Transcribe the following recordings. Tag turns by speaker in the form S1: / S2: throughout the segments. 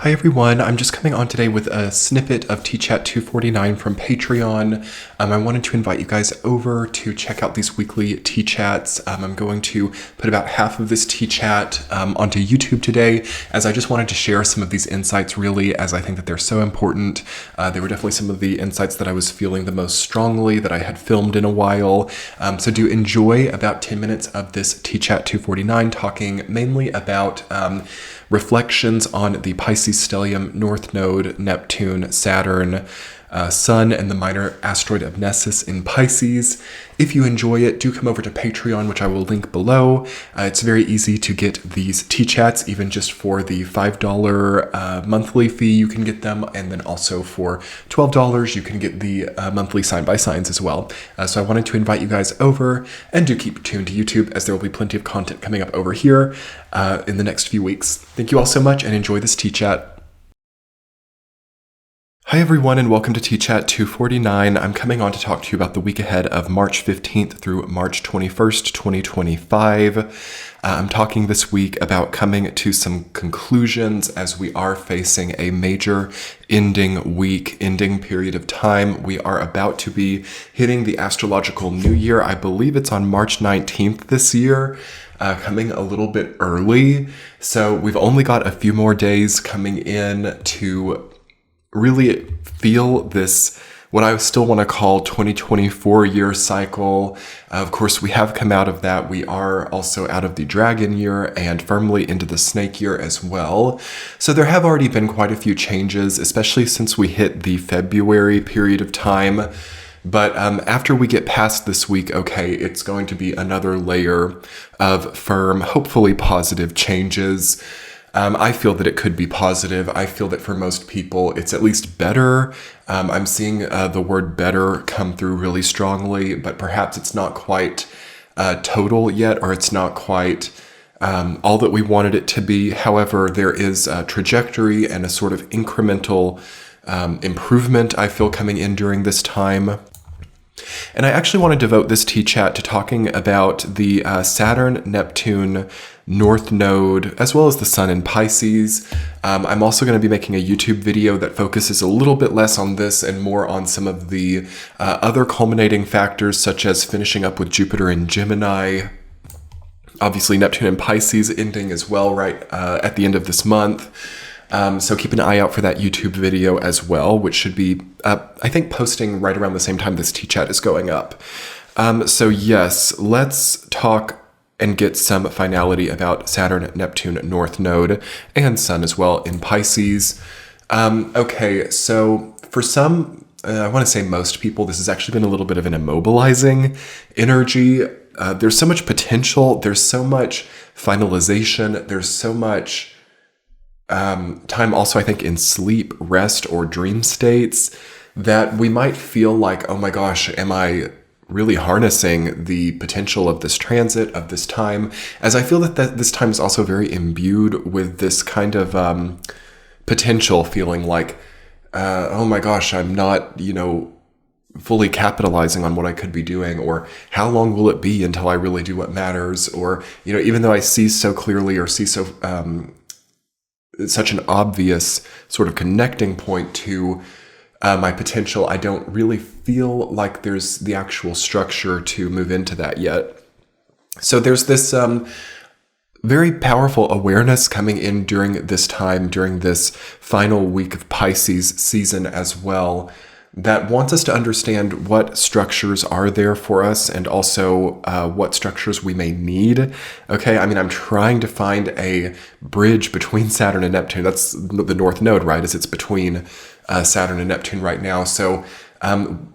S1: Hi everyone, I'm just coming on today with a snippet of T-Chat 249 from Patreon. I wanted to invite you guys over to check out these weekly T-Chats. I'm going to put about half of this T-Chat onto YouTube today, as I just wanted to share some of these insights really, as I think that they're so important. They were definitely some of the insights that I was feeling the most strongly, that I had filmed in a while. So do enjoy about 10 minutes of this T-Chat 249, talking mainly about reflections on the Pisces stellium, North Node, Neptune, Saturn, Sun, and the minor asteroid of Nessus in Pisces. If you enjoy it, do come over to Patreon, which I will link below. It's very easy to get these T-Chats, even just for the $5 monthly fee, you can get them. And then also for $12, you can get the monthly sign-by-signs as well. So I wanted to invite you guys over, and do keep tuned to YouTube, as there will be plenty of content coming up over here in the next few weeks. Thank you all so much, and enjoy this T-Chat. Hi everyone, and welcome to T-Chat 249. I'm coming on to talk to you about the week ahead of March 15th through March 21st, 2025. I'm talking this week about coming to some conclusions, as we are facing a major ending week, ending period of time. We are about to be hitting the astrological new year. I believe it's on March 19th this year. Coming a little bit early. So we've only got a few more days coming in to really feel this, what I still want to call 2024 year cycle. Of course, we have come out of that. We are also out of the dragon year and firmly into the snake year as well. So there have already been quite a few changes, especially since we hit the February period of time. But after we get past this week, okay, it's going to be another layer of firm, hopefully positive changes. I feel that it could be positive. I feel that for most people, it's at least better. I'm seeing the word better come through really strongly, but perhaps it's not quite total yet, or it's not quite all that we wanted it to be. However, there is a trajectory and a sort of incremental improvement I feel coming in during this time. And I actually want to devote this T-Chat to talking about the Saturn-Neptune North Node, as well as the Sun in Pisces. I'm also going to be making a YouTube video that focuses a little bit less on this and more on some of the other culminating factors, such as finishing up with Jupiter in Gemini. Obviously, Neptune in Pisces ending as well right at the end of this month. So keep an eye out for that YouTube video as well, which should be, I think, posting right around the same time this T-Chat is going up. So yes, let's talk and get some finality about Saturn, Neptune, North Node, and Sun as well in Pisces. Okay, so for some, I want to say most people, this has actually been a little bit of an immobilizing energy. There's so much potential. There's so much finalization. There's so much time also, I think, in sleep, rest, or dream states, that we might feel like, oh my gosh, am I really harnessing the potential of this transit, of this time? As I feel that this time is also very imbued with this kind of potential, feeling like, oh my gosh, I'm not, fully capitalizing on what I could be doing, or how long will it be until I really do what matters? Or, even though I see so clearly, or see so such an obvious sort of connecting point to my potential, I don't really feel like there's the actual structure to move into that yet. So there's this very powerful awareness coming in during this time, during this final week of Pisces season as well, that wants us to understand what structures are there for us, and also what structures we may need. Okay, I mean, I'm trying to find a bridge between Saturn and Neptune. That's the North Node, right? As it's between Saturn and Neptune right now. So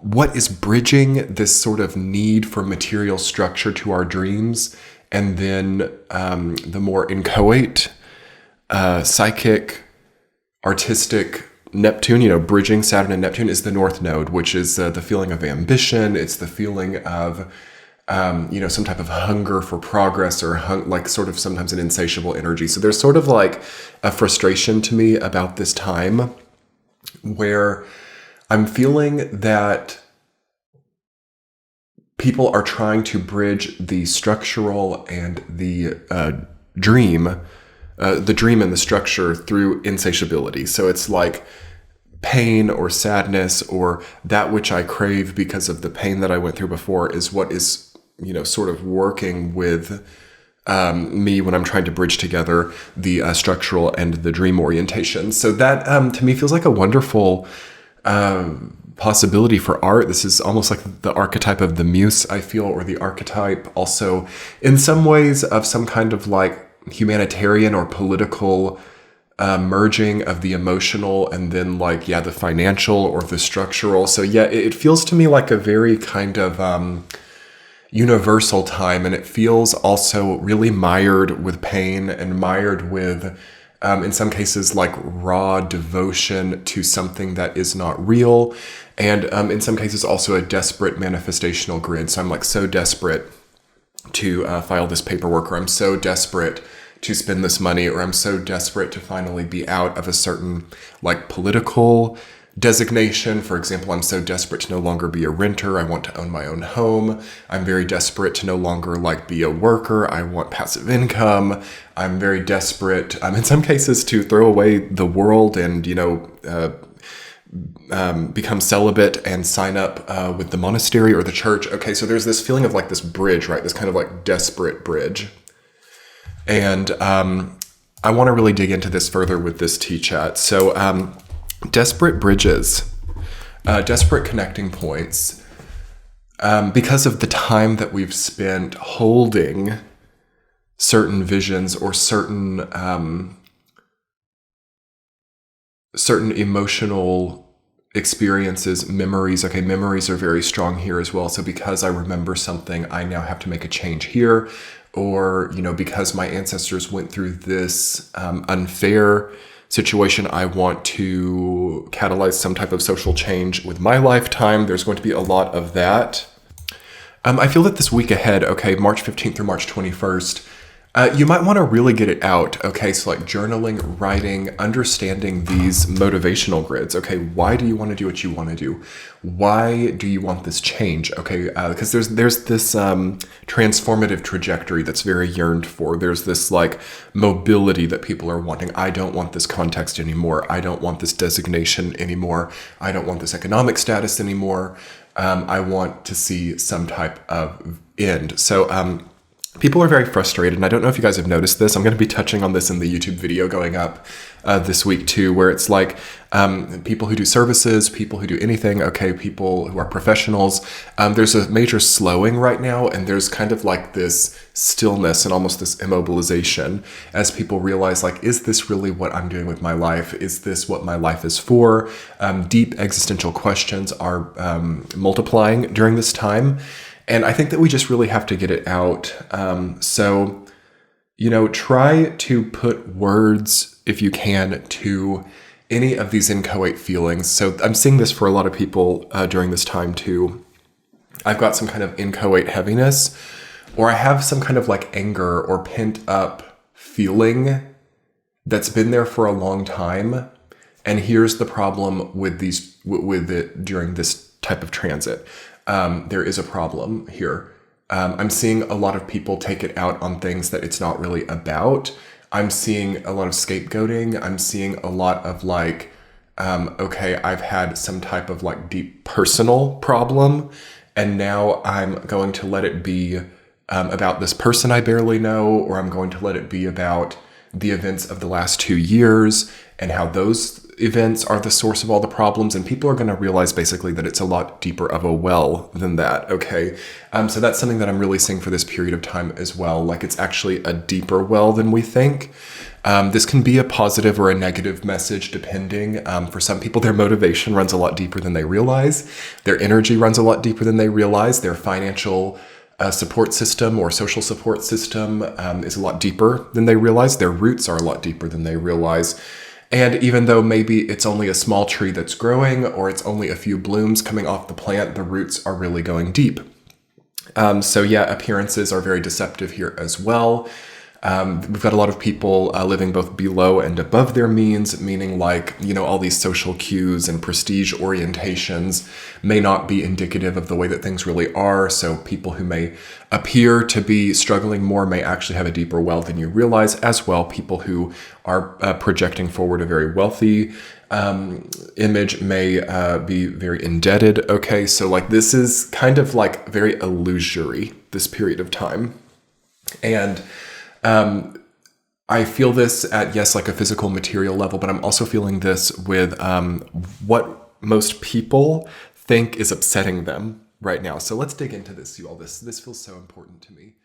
S1: what is bridging this sort of need for material structure to our dreams, and then the more inchoate, psychic, artistic Neptune, bridging Saturn and Neptune, is the North Node, which is the feeling of ambition. It's the feeling of, some type of hunger for progress, or like sort of sometimes an insatiable energy. So there's sort of like a frustration to me about this time, where I'm feeling that people are trying to bridge the structural and the dream the dream and the structure through insatiability. So it's like pain or sadness or that which I crave because of the pain that I went through before is what is, sort of working with me when I'm trying to bridge together the structural and the dream orientation. So that to me feels like a wonderful possibility for art. This is almost like the archetype of the muse, I feel, or the archetype also in some ways of some kind of like humanitarian or political merging of the emotional and then like, the financial or the structural. So it feels to me like a very kind of universal time, and it feels also really mired with pain and mired with in some cases like raw devotion to something that is not real, and in some cases also a desperate manifestational grid. So I'm like so desperate to file this paperwork, or I'm so desperate to spend this money, or I'm so desperate to finally be out of a certain like political designation. For example, I'm so desperate to no longer be a renter. I want to own my own home. I'm very desperate to no longer like be a worker. I want passive income. I'm very desperate, in some cases, to throw away the world and, become celibate and sign up with the monastery or the church. Okay, so there's this feeling of like this bridge, right? This kind of like desperate bridge. And I want to really dig into this further with this T-chat. So desperate bridges, desperate connecting points, because of the time that we've spent holding certain visions or certain emotional experiences, memories. Okay, memories are very strong here as well. So because I remember something, I now have to make a change here. Or, because my ancestors went through this unfair situation, I want to catalyze some type of social change with my lifetime. There's going to be a lot of that. I feel that this week ahead, okay, March 15th through March 21st, you might want to really get it out. Okay, so like journaling, writing, understanding these motivational grids. Okay, why do you want to do what you want to do? Why do you want this change? Okay, because there's this transformative trajectory that's very yearned for. There's this like mobility that people are wanting. I don't want this context anymore. I don't want this designation anymore. I don't want this economic status anymore. I want to see some type of end. So people are very frustrated, and I don't know if you guys have noticed this. I'm going to be touching on this in the YouTube video going up this week too, where it's like people who do services, people who do anything, okay, people who are professionals, there's a major slowing right now, and there's kind of like this stillness and almost this immobilization as people realize like, is this really what I'm doing with my life? Is this what my life is for? Deep existential questions are multiplying during this time. And I think that we just really have to get it out. So, try to put words, if you can, to any of these inchoate feelings. So I'm seeing this for a lot of people during this time too. I've got some kind of inchoate heaviness, or I have some kind of like anger or pent up feeling that's been there for a long time. And here's the problem with it during this type of transit. There is a problem here. I'm seeing a lot of people take it out on things that it's not really about. I'm seeing a lot of scapegoating. I'm seeing a lot of like, okay, I've had some type of like deep personal problem, and now I'm going to let it be about this person I barely know, or I'm going to let it be about the events of the last 2 years and how those events are the source of all the problems. And people are going to realize basically that it's a lot deeper of a well than that. Okay. So that's something that I'm really seeing for this period of time as well. Like it's actually a deeper well than we think. This can be a positive or a negative message depending. For some people, their motivation runs a lot deeper than they realize. Their energy runs a lot deeper than they realize. Their financial support system or social support system is a lot deeper than they realize. Their roots are a lot deeper than they realize. And even though maybe it's only a small tree that's growing, or it's only a few blooms coming off the plant, the roots are really going deep. So appearances are very deceptive here as well. We've got a lot of people living both below and above their means, meaning like, all these social cues and prestige orientations may not be indicative of the way that things really are. So people who may appear to be struggling more may actually have a deeper well than you realize. As well, people who are projecting forward a very wealthy image may be very indebted. Okay, so like this is kind of like very illusory, this period of time. And I feel this at, yes, like a physical material level, but I'm also feeling this with what most people think is upsetting them right now. So let's dig into this, you all. This feels so important to me.